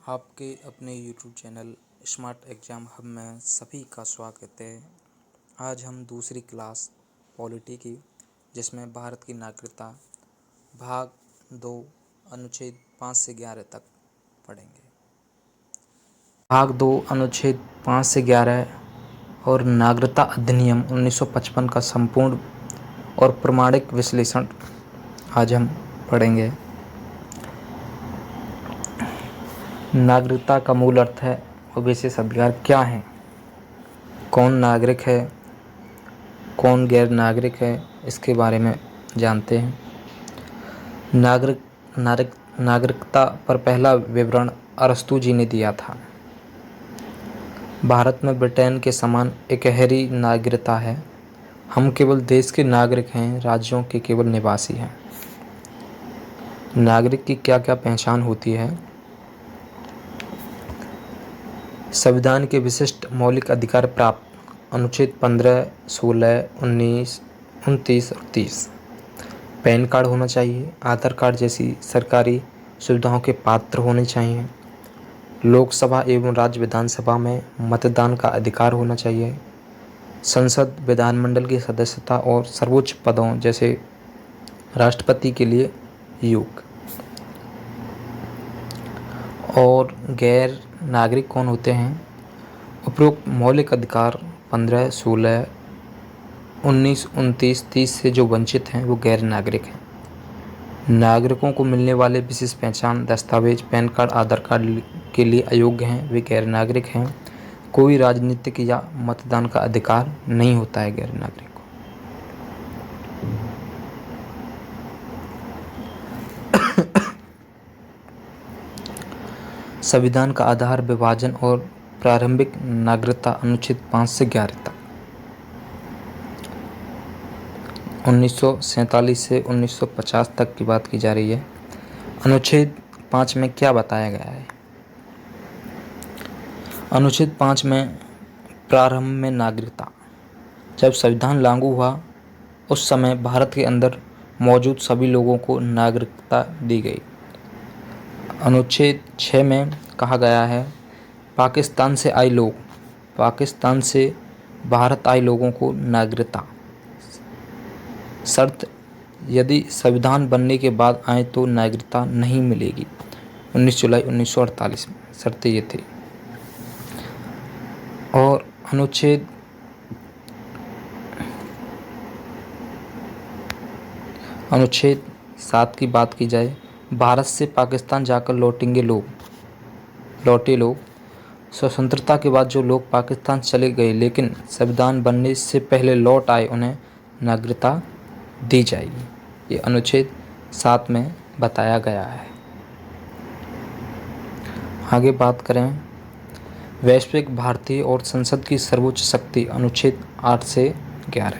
आपके अपने YouTube channel smart exam hub में सभी का स्वागत है। आज हम दूसरी क्लास पॉलिटी की, जिसमें भारत की नागरिकता भाग 2 अनुच्छेद 5 से 11 तक पढ़ेंगे। भाग 2 अनुच्छेद 5 से 11 और नागरिकता अधिनियम 1955 का संपूर्ण और प्रमाणिक विश्लेषण आज हम पढ़ेंगे। नागरिकता का मूल अर्थ है और विशेष अधिकार क्या हैं, कौन नागरिक है, कौन गैर नागरिक है, इसके बारे में जानते हैं। नागरिकता पर पहला विवरण अरस्तू जी ने दिया था। भारत में ब्रिटेन के समान इकहरी नागरिकता है। हम केवल देश के नागरिक हैं, राज्यों के केवल निवासी हैं। नागरिक की क्या क्या पहचान होती है। संविधान के विशिष्ट मौलिक अधिकार प्राप्त अनुच्छेद 15, 16, 19, 29 और 30। पैन कार्ड होना चाहिए। आधार कार्ड जैसी सरकारी सुविधाओं के पात्र होने चाहिए। लोकसभा एवं राज्य विधानसभा में मतदान का अधिकार होना चाहिए। संसद विधानमंडल की सदस्यता और सर्वोच्च पदों जैसे राष्ट्रपति के लिए योग्य। और गैर नागरिक कौन होते हैं। उपरोक्त मौलिक अधिकार 15, 16, 19, 29, 30 से जो वंचित हैं वो गैर नागरिक हैं। नागरिकों को मिलने वाले विशेष पहचान दस्तावेज पैन कार्ड, आधार कार्ड के लिए अयोग्य हैं, वे गैर नागरिक हैं। कोई राजनीतिक या मतदान का अधिकार नहीं होता है गैर नागरिक को। संविधान का आधार विभाजन और प्रारंभिक नागरिकता अनुच्छेद 5 से 11 तक। 1947 से 1950 तक की बात की जा रही है। अनुच्छेद 5 में क्या बताया गया है। अनुच्छेद 5 में प्रारंभ में नागरिकता। जब संविधान लागू हुआ उस समय भारत के अंदर मौजूद सभी लोगों को नागरिकता दी गई। अनुच्छेद 6 में कहा गया है, पाकिस्तान से आए लोग, पाकिस्तान से भारत आए लोगों को नागरिकता। शर्त, यदि संविधान बनने के बाद आए तो नागरिकता नहीं मिलेगी। 19 जुलाई 1948 में शर्तें ये थी। और अनुच्छेद 7 की बात की जाए, भारत से पाकिस्तान जाकर लौटे लोग, स्वतंत्रता के बाद जो लोग पाकिस्तान चले गए लेकिन संविधान बनने से पहले लौट आए, उन्हें नागरिकता दी जाएगी। ये अनुच्छेद 7 में बताया गया है। आगे बात करें वैश्विक भारतीय और संसद की सर्वोच्च शक्ति अनुच्छेद 8 से 11।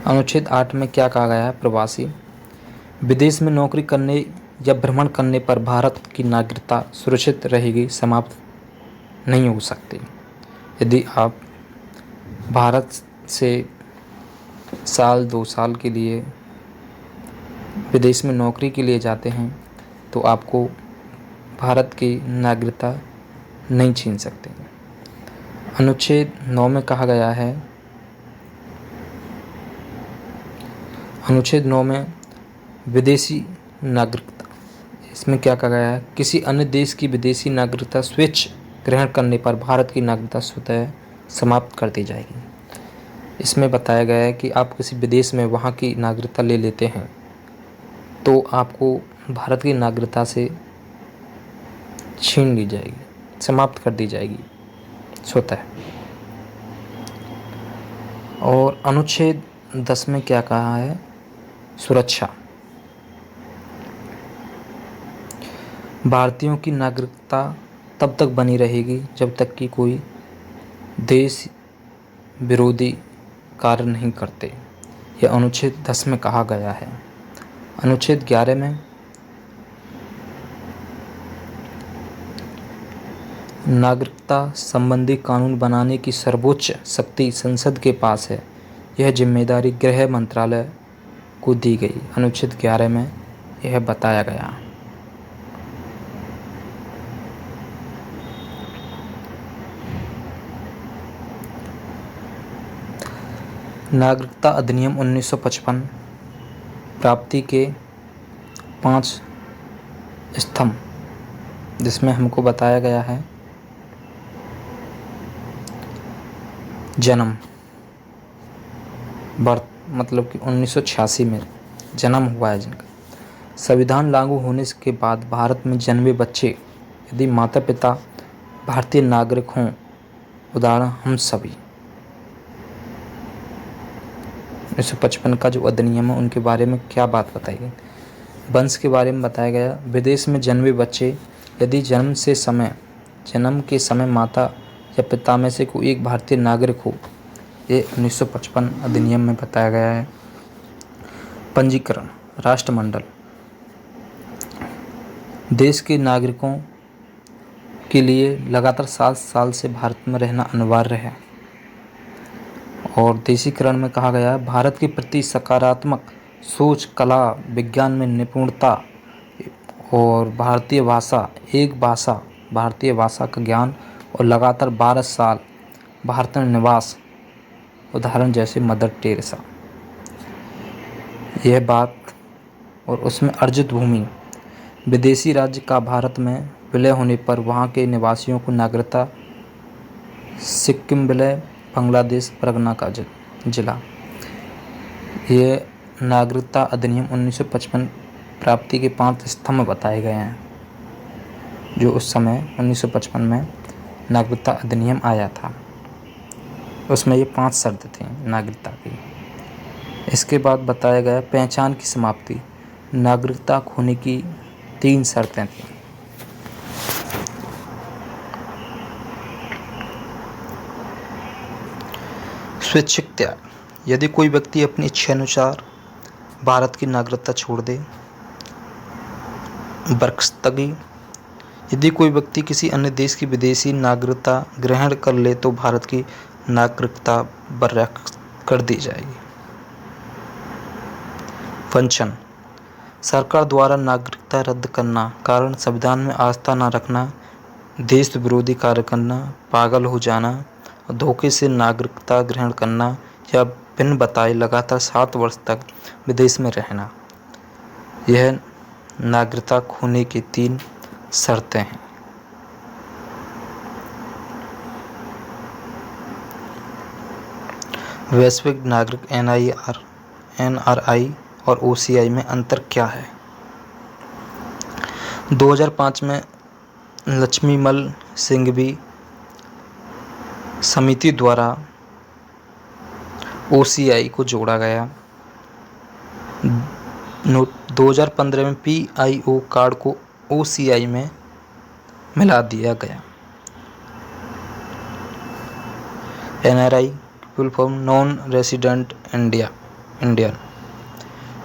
अनुच्छेद 8 में क्या कहा गया है। प्रवासी, विदेश में नौकरी करने या भ्रमण करने पर भारत की नागरिकता सुरक्षित रहेगी, समाप्त नहीं हो सकती। यदि आप भारत से साल 2 साल के लिए विदेश में नौकरी के लिए जाते हैं तो आपको भारत की नागरिकता नहीं छीन सकते। अनुच्छेद 9 में कहा गया है, अनुच्छेद 9 में विदेशी नागरिकता, इसमें क्या कहा गया है, किसी अन्य देश की विदेशी नागरिकता स्वेच्छ ग्रहण करने पर भारत की नागरिकता स्वतः समाप्त कर दी जाएगी। इसमें बताया गया है कि आप किसी विदेश में वहाँ की नागरिकता ले लेते हैं तो आपको भारत की नागरिकता से छीन ली जाएगी, समाप्त कर दी जाएगी स्वतः। और अनुच्छेद 10 में क्या कहा है, सुरक्षा, भारतीयों की नागरिकता तब तक बनी रहेगी जब तक कि कोई देश विरोधी कार्य नहीं करते। यह अनुच्छेद 10 में कहा गया है। अनुच्छेद 11 में नागरिकता संबंधी कानून बनाने की सर्वोच्च शक्ति संसद के पास है। यह जिम्मेदारी गृह मंत्रालय को दी गई। अनुच्छेद 11 में यह बताया गया। नागरिकता अधिनियम 1955 प्राप्ति के 5 स्तंभ, जिसमें हमको बताया गया है जन्म, बर्थ, मतलब कि 1986 में जन्म हुआ है जिनका। संविधान लागू होने के बाद भारत में जन्मे बच्चे यदि माता पिता भारतीय नागरिक हों, उदाहरण हम सभी, 1955 का जो अधिनियम है उनके बारे में क्या बात बताई गई। वंश के बारे में बताया गया, विदेश में जन्मे बच्चे यदि जन्म के समय माता या पिता में से कोई एक भारतीय नागरिक हो, ये 1955 अधिनियम में बताया गया है। पंजीकरण, राष्ट्रमंडल, देश के नागरिकों के लिए लगातार 7 साल से भारत में रहना अनिवार्य है। और देशीकरण में कहा गया है, भारत के प्रति सकारात्मक सोच, कला विज्ञान में निपुणता और भारतीय भाषा का ज्ञान और लगातार 12 साल भारत में निवास, उदाहरण जैसे मदर टेरेसा। यह बात, और उसमें अर्जित भूमि, विदेशी राज्य का भारत में विलय होने पर वहाँ के निवासियों को नागरिकता, सिक्किम विलय, बांग्लादेश परगना का जिला। ये नागरिकता अधिनियम 1955 प्राप्ति के 5 स्तंभ बताए गए हैं, जो उस समय 1955 में नागरिकता अधिनियम आया था। उसमें ये 5 शर्त थी नागरिकता की। इसके बाद बताया गया पहचान की समाप्ति, नागरिकता खोने की 3 शर्तें थीं। स्वैच्छिक त्याग, यदि कोई व्यक्ति अपनी इच्छानुसार भारत की नागरिकता छोड़ दे। बर्खस्तगी, यदि कोई व्यक्ति किसी अन्य देश की विदेशी नागरिकता ग्रहण कर ले तो भारत की नागरिकता बर्खास्त कर दी जाएगी। वंचन, सरकार द्वारा नागरिकता रद्द करना, कारण संविधान में आस्था न रखना, देश विरोधी कार्य करना, पागल हो जाना, धोखे से नागरिकता ग्रहण करना या बिन बताए लगातार 7 वर्ष तक विदेश में रहना। यह नागरिकता खोने की 3 शर्तें हैं। वैश्विक नागरिक NRI और OCI में अंतर क्या है? 2005 में लक्ष्मीमल सिंघवी समिति द्वारा OCI को जोड़ा गया। 2015 में PIO कार्ड को OCI में मिला दिया गया। NRI full form non resident Indian,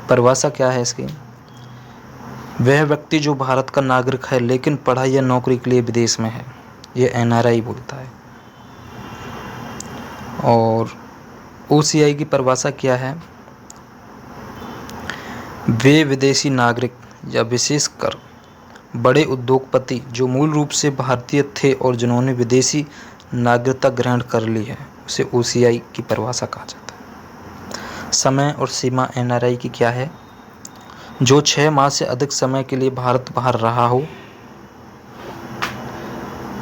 परिभाषा क्या है इसकी? वह व्यक्ति जो भारत का नागरिक है लेकिन पढ़ाई या नौकरी के लिए विदेश में है, ये NRI बोलता है। और OCI की परिभाषा क्या है? वे विदेशी नागरिक या विशेषकर बड़े उद्योगपति जो मूल रूप से भारतीय थे और जिन्होंने विदेशी नागरिकता ग्रहण कर ली है, उसे OCI की परिभाषा कहा जाता है। समय और सीमा NRI की क्या है? जो 6 माह से अधिक समय के लिए भारत बाहर रहा हो।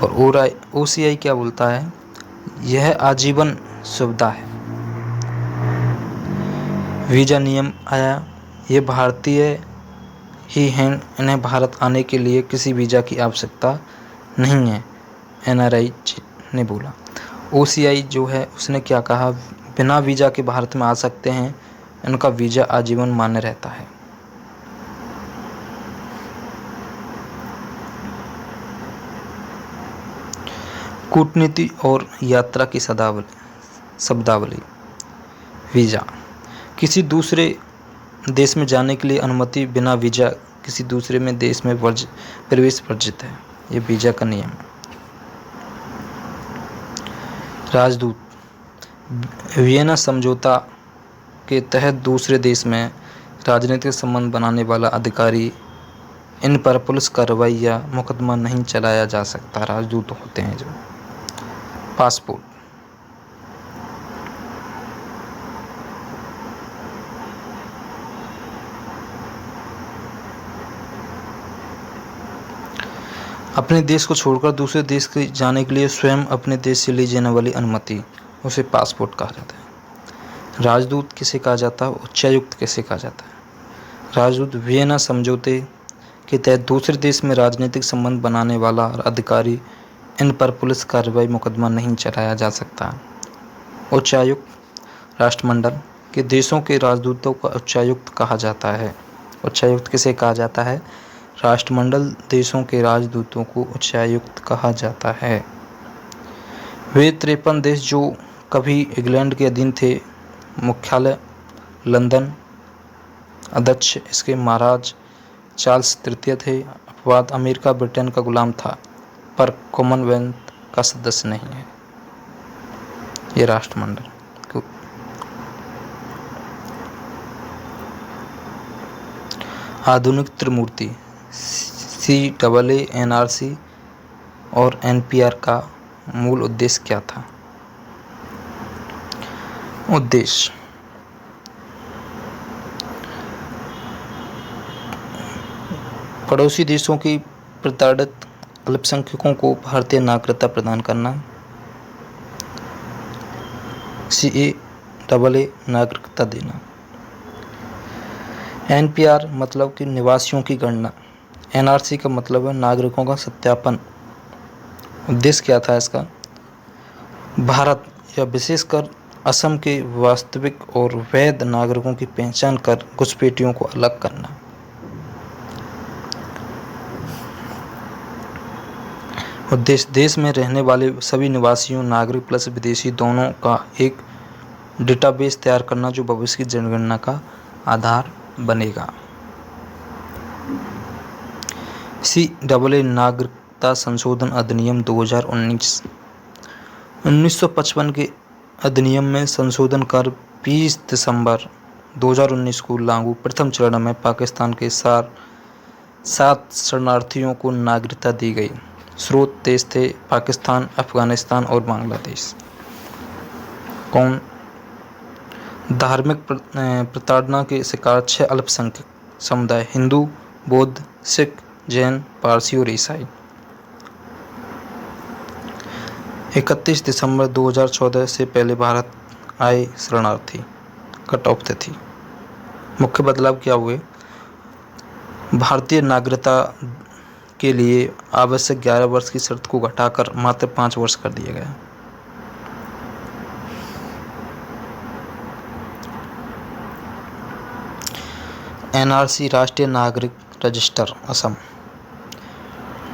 और OCI क्या बोलता है? यह आजीवन सुविधा है। वीज़ा नियम आया, ये भारतीय ही हैं, इन्हें भारत आने के लिए किसी वीज़ा की आवश्यकता नहीं है, NRI ने बोला। OCI जो है उसने क्या कहा? बिना वीज़ा के भारत में आ सकते हैं, इनका वीज़ा आजीवन मान्य रहता है। कूटनीति और यात्रा की शब्दावली। वीज़ा, किसी दूसरे देश में जाने के लिए अनुमति बिना वीज़ा किसी दूसरे में देश में प्रवेश वर्जित है, ये वीज़ा का नियम है। राजदूत, वियना समझौता के तहत दूसरे देश में राजनीतिक संबंध बनाने वाला अधिकारी, इन पर पुलिस कार्रवाई या मुकदमा नहीं चलाया जा सकता, राजदूत होते हैं जो। पासपोर्ट, अपने देश को छोड़कर दूसरे देश के जाने के लिए स्वयं अपने देश से ली जाने वाली अनुमति उसे पासपोर्ट कहा जाता है। राजदूत किसे कहा जाता है? उच्चायुक्त किसे कहा जाता है? राजदूत वियना समझौते के तहत दूसरे देश में राजनीतिक संबंध बनाने वाला अधिकारी, इन पर पुलिस कार्रवाई मुकदमा नहीं चलाया जा सकता। उच्चायुक्त राष्ट्रमंडल के देशों के राजदूतों को उच्चायुक्त कहा जाता है। उच्चायुक्त किसे कहा जाता है? राष्ट्रमंडल देशों के राजदूतों को उच्चायुक्त कहा जाता है। वे 53 देश जो कभी इंग्लैंड के अधीन थे, मुख्यालय लंदन, अध्यक्ष इसके महाराज चार्ल्स तृतीय थे। अपवाद अमेरिका ब्रिटेन का गुलाम था, पर कॉमनवेल्थ का सदस्य नहीं है। ये राष्ट्रमंडल आधुनिक त्रिमूर्ति CAA-NRC और NPR का मूल उद्देश्य क्या था? उद्देश्य पड़ोसी देशों की प्रताड़ित अल्पसंख्यकों को भारतीय नागरिकता प्रदान करना। CAA नागरिकता देना। NPR मतलब कि निवासियों की गणना। NRC का मतलब है नागरिकों का सत्यापन। उद्देश्य क्या था इसका? भारत या विशेषकर असम के वास्तविक और वैध नागरिकों की पहचान कर घुसपैठियों को अलग करना। उद्देश्य देश में रहने वाले सभी निवासियों, नागरिक प्लस विदेशी दोनों का एक डेटाबेस तैयार करना जो भविष्य की जनगणना का आधार बनेगा। CAA नागरिकता संशोधन अधिनियम 2019 1955 के अधिनियम में संशोधन कर 20 दिसंबर 2019 को लागू। प्रथम चरण में पाकिस्तान के 7 शरणार्थियों को नागरिकता दी गई। स्रोत देश थे पाकिस्तान, अफगानिस्तान और बांग्लादेश। कौन? धार्मिक प्रताड़ना के शिकार 6 अल्पसंख्यक समुदाय: हिंदू, बौद्ध, सिख, जैन, पारसी और ईसाई। 31 दिसंबर 2014 से पहले भारत आए शरणार्थी कट ऑफ तिथि। मुख्य बदलाव क्या हुए? भारतीय नागरिकता के लिए आवश्यक 11 वर्ष की शर्त को घटाकर मात्र 5 वर्ष कर दिया गया। NRC राष्ट्रीय नागरिक रजिस्टर असम।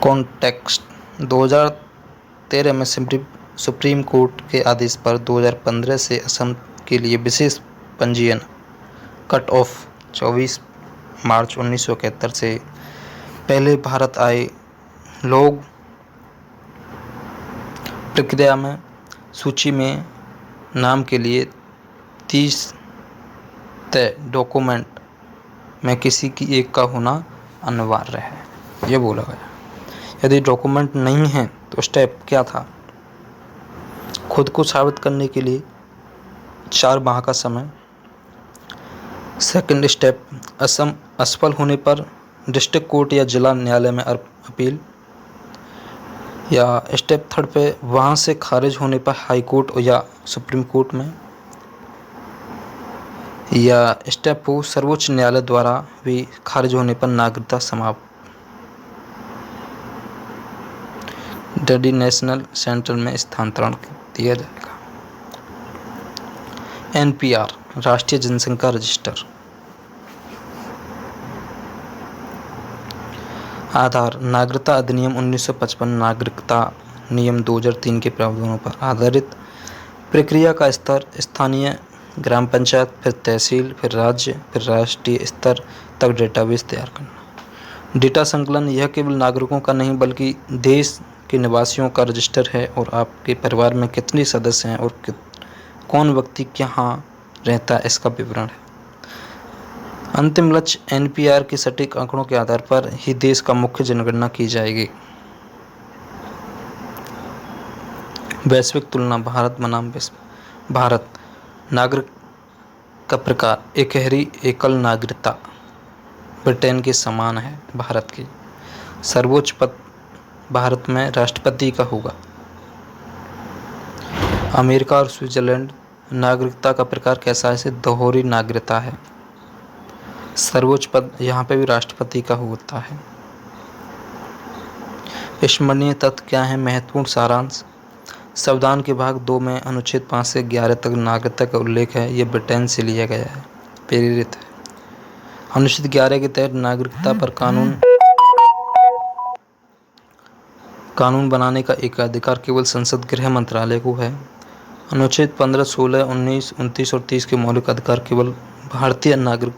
कॉन्टेक्स्ट 2013 में सुप्रीम कोर्ट के आदेश पर 2015 से असम के लिए विशेष पंजीयन। कट ऑफ 24 मार्च 1971 से पहले भारत आए लोग प्रक्रिया में सूची में नाम के लिए 30 तय डॉक्यूमेंट में किसी की एक का होना अनिवार्य है, ये बोला गया। यदि डॉक्यूमेंट नहीं है तो स्टेप क्या था? खुद को साबित करने के लिए 4 माह का समय। सेकंड स्टेप, असम असफल होने पर डिस्ट्रिक्ट कोर्ट या जिला न्यायालय में अपील। या स्टेप थर्ड पे वहाँ से खारिज होने पर हाई कोर्ट या सुप्रीम कोर्ट में। या स्टेप 4 सर्वोच्च न्यायालय द्वारा भी खारिज होने पर नागरिकता समाप्त। डेस्टिनेशनल सेंटर में स्थानांतरण दिया जाएगा। NPR राष्ट्रीय जनसंख्या रजिस्टर। आधार नागरिकता अधिनियम 1955, नागरिकता नियम 2003 के प्रावधानों पर आधारित। प्रक्रिया का स्तर स्थानीय, ग्राम पंचायत, फिर तहसील, फिर राज्य, फिर राष्ट्रीय स्तर तक डेटाबेस तैयार करना। डेटा संकलन यह केवल नागरिकों का नहीं बल्कि देश के निवासियों का रजिस्टर है और आपके परिवार में कितने सदस्य हैं और कौन व्यक्ति कहाँ रहता है इसका विवरण है। अंतिम लक्ष्य NPR के सटीक आंकड़ों के आधार पर ही देश का मुख्य जनगणना की जाएगी। वैश्विक तुलना भारत बनाम विश्व। भारत नागरिक का प्रकार एकहरी एकल नागरिकता ब्रिटेन के समान है। भारत की सर्वोच्च पद भारत में राष्ट्रपति का होगा? अमेरिका और स्विट्जरलैंड नागरिकता का प्रकार कैसा है? इसे दोहरी नागरिकता है। सर्वोच्च पद यहाँ पे भी राष्ट्रपति का होता है। स्मरणीय तथ्य क्या है? महत्वपूर्ण सारांश। संविधान के भाग 2 में अनुच्छेद 5 से 11 तक नागरिकता का उल्लेख है। ये ब्रिटेन से लिया गया है, प्रेरित है। अनुच्छेद 11 के तहत नागरिकता पर कानून बनाने का एक अधिकार केवल संसद गृह मंत्रालय को है। अनुच्छेद 15, 16, 19, 29 और 30 के मौलिक अधिकार केवल भारतीय नागरिक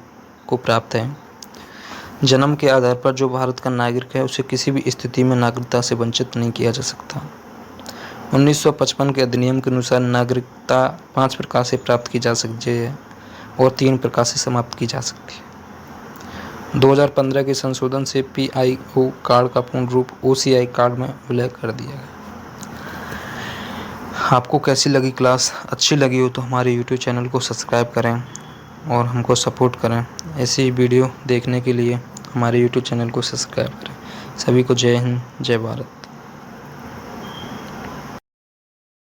को प्राप्त है। जन्म के आधार पर जो भारत का नागरिक है उसे किसी भी स्थिति में नागरिकता से वंचित नहीं किया जा सकता। 1955 के अधिनियम के अनुसार नागरिकता 5 प्रकार से प्राप्त की जा सकती है और 3 प्रकार से समाप्त की जा सकती है। 2015 के संशोधन से PIO कार्ड का पूर्ण रूप OCI कार्ड में विलय कर दिया गया। आपको कैसी लगी क्लास? अच्छी लगी हो तो हमारे YouTube चैनल को सब्सक्राइब करें और हमको सपोर्ट करें। ऐसी वीडियो देखने के लिए हमारे YouTube चैनल को सब्सक्राइब करें। सभी को जय हिंद, जय भारत।